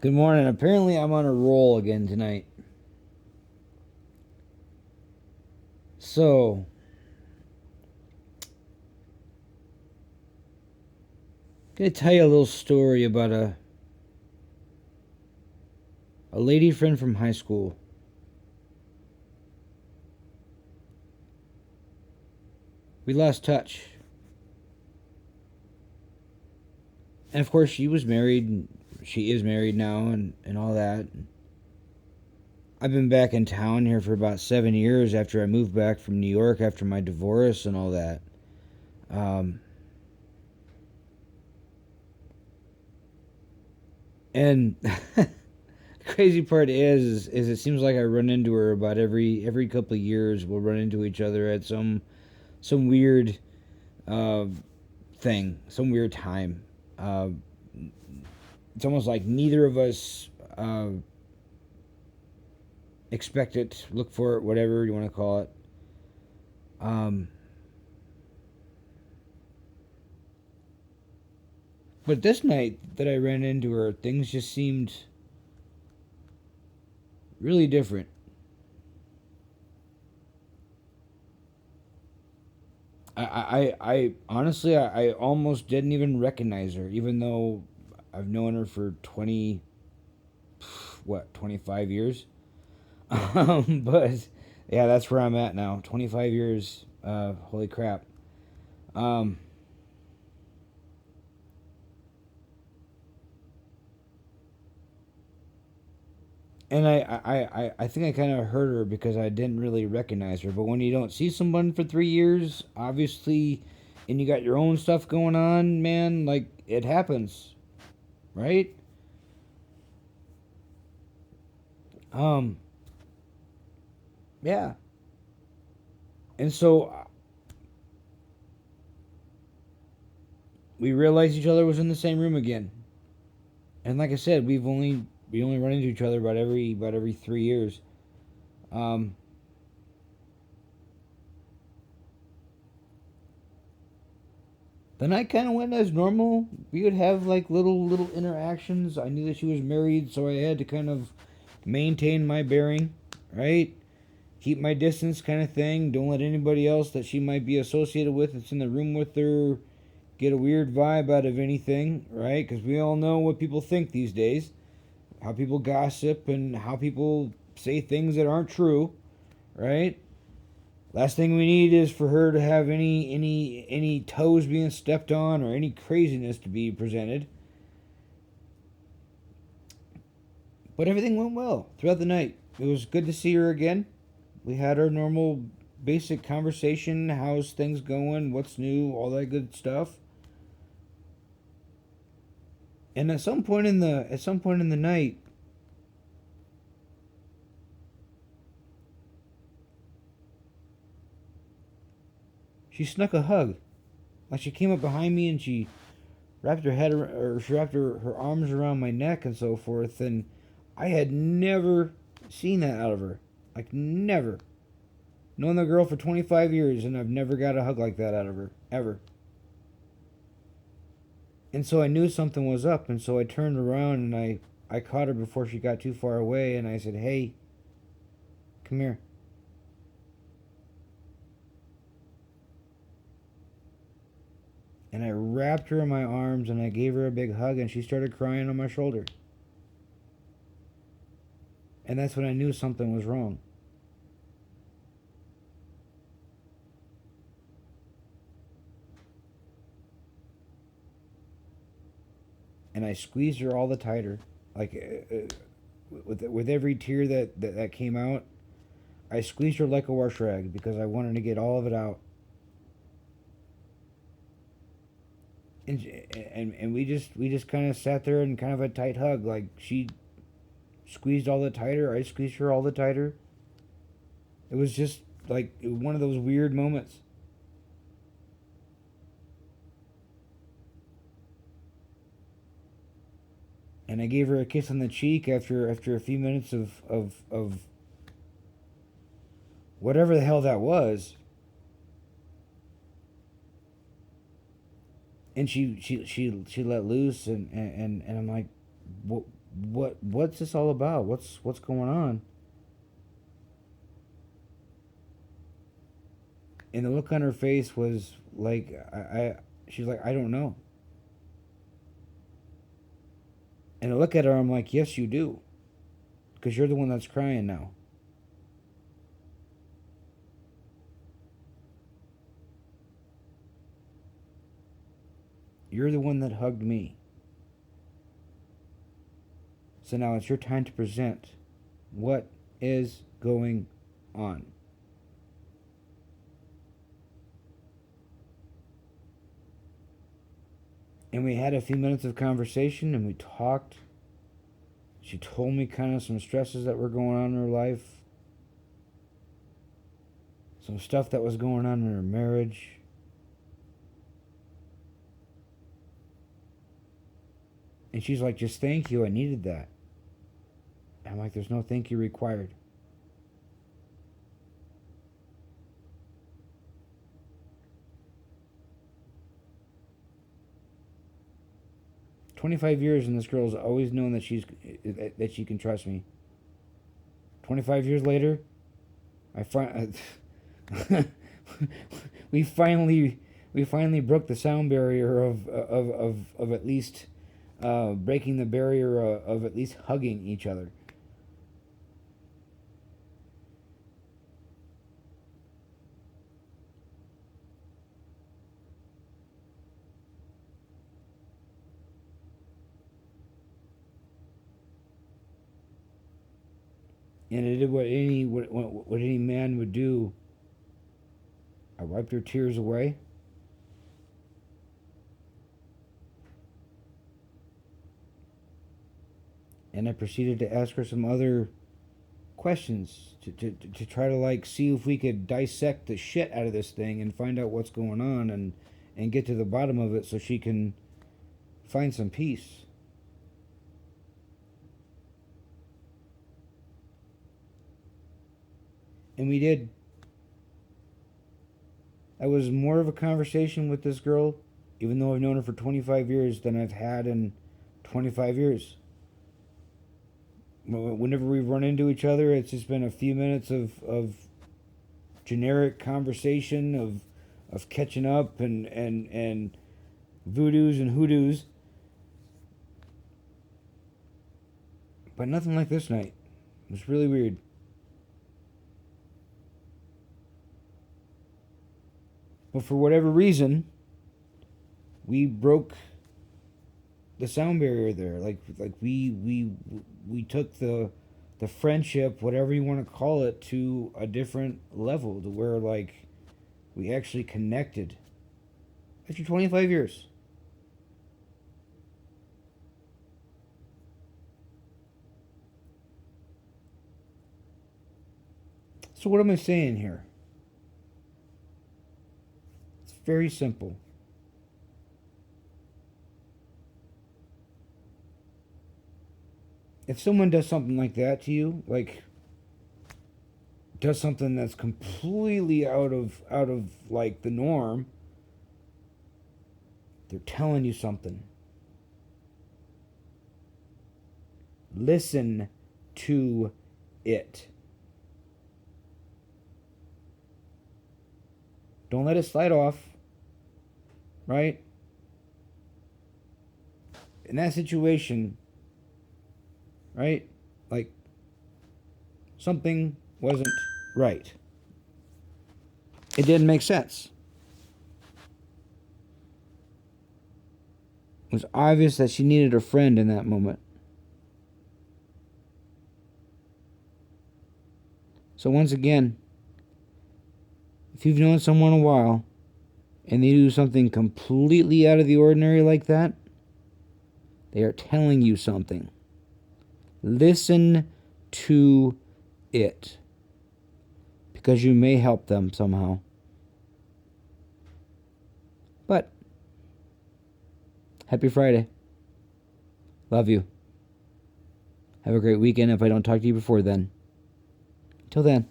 Good morning. Apparently, I'm on a roll again tonight. So, I'm gonna tell you a little story about a lady friend from high school. We lost touch, and of course, she was married. And she is married now, and all that. I've been back in town here for about 7 years after I moved back from New York after my divorce and all that. Um, and the crazy part is it seems like I run into her about every couple of years. We'll run into each other at some weird uh, thing, some weird time. Uh, it's almost like neither of us expect it, look for it, whatever you want to call it. Um, but this night that I ran into her, things just seemed really different. I honestly, I almost didn't even recognize her, even though I've known her for 25 years. But yeah, that's where I'm at now. 25 years. Holy crap. Um, and I think I kind of hurt her because I didn't really recognize her. But when you don't see someone for 3 years, obviously, and you got your own stuff going on, man, like it happens, right? Um, yeah. And so we realized each other was in the same room again. And like I said, we only run into each other about every 3 years. Um, the night kind of went as normal. We would have like little interactions. I knew that she was married, so I had to kind of maintain my bearing, right? Keep my distance, kind of thing. Don't let anybody else that she might be associated with that's in the room with her get a weird vibe out of anything, right? Because we all know what people think these days, how people gossip, and how people say things that aren't true, right? Last thing we need is for her to have any toes being stepped on or any craziness to be presented. But everything went well throughout the night. It was good to see her again. We had our normal basic conversation, how's things going, what's new, all that good stuff. And at some point in the night, she snuck a hug. Like she came up behind me and she wrapped her head or she wrapped her arms around my neck and so forth, and I had never seen that out of her. Like never. Known the girl for 25 years and I've never got a hug like that out of her ever. And so I knew something was up, and so I turned around and I caught her before she got too far away, and I said, "Hey, come here." And I wrapped her in my arms and I gave her a big hug, and she started crying on my shoulder. And that's when I knew something was wrong. And I squeezed her all the tighter, like with every tear that came out. I squeezed her like a wash rag because I wanted to get all of it out. And and we just kind of sat there in kind of a tight hug, like she squeezed all the tighter, I squeezed her all the tighter. It was just like one of those weird moments. And I gave her a kiss on the cheek after a few minutes of whatever the hell that was. And she let loose, and I'm like, what what's this all about? What's going on? And the look on her face was like, she's like, I don't know. And I look at her, I'm like, yes, you do, because you're the one that's crying now. You're the one that hugged me. So now it's your time to present what is going on. And we had a few minutes of conversation and we talked. She told me kind of some stresses that were going on in her life, some stuff that was going on in her marriage. And she's like, just thank you, I needed that. And I'm like, there's no thank you required. "25 years and this girl's always known that she can trust me. 25 years later, we finally broke the sound barrier of at least breaking the barrier of at least hugging each other. And it did what any man would do. I wiped her tears away. And I proceeded to ask her some other questions to try to like see if we could dissect the shit out of this thing and find out what's going on and get to the bottom of it so she can find some peace. And we did. That was more of a conversation with this girl, even though I've known her for 25 years, than I've had in 25 years. Whenever we run into each other, it's just been a few minutes of generic conversation, of catching up and voodoos and hoodoos. But nothing like this night. It was really weird. But for whatever reason, we broke the sound barrier there. Like we took the friendship, whatever you want to call it, to a different level, to where like we actually connected after 25 years. So what am I saying here? It's very simple. If someone does something like that to you, like does something that's completely out of like the norm, they're telling you something. Listen to it. Don't let it slide off, right? In that situation, right? Like something wasn't right. It didn't make sense. It was obvious that she needed a friend in that moment. So once again, if you've known someone a while and they do something completely out of the ordinary like that, they are telling you something. Listen to it, because you may help them somehow. But happy Friday. Love you. Have a great weekend if I don't talk to you before then. Till then.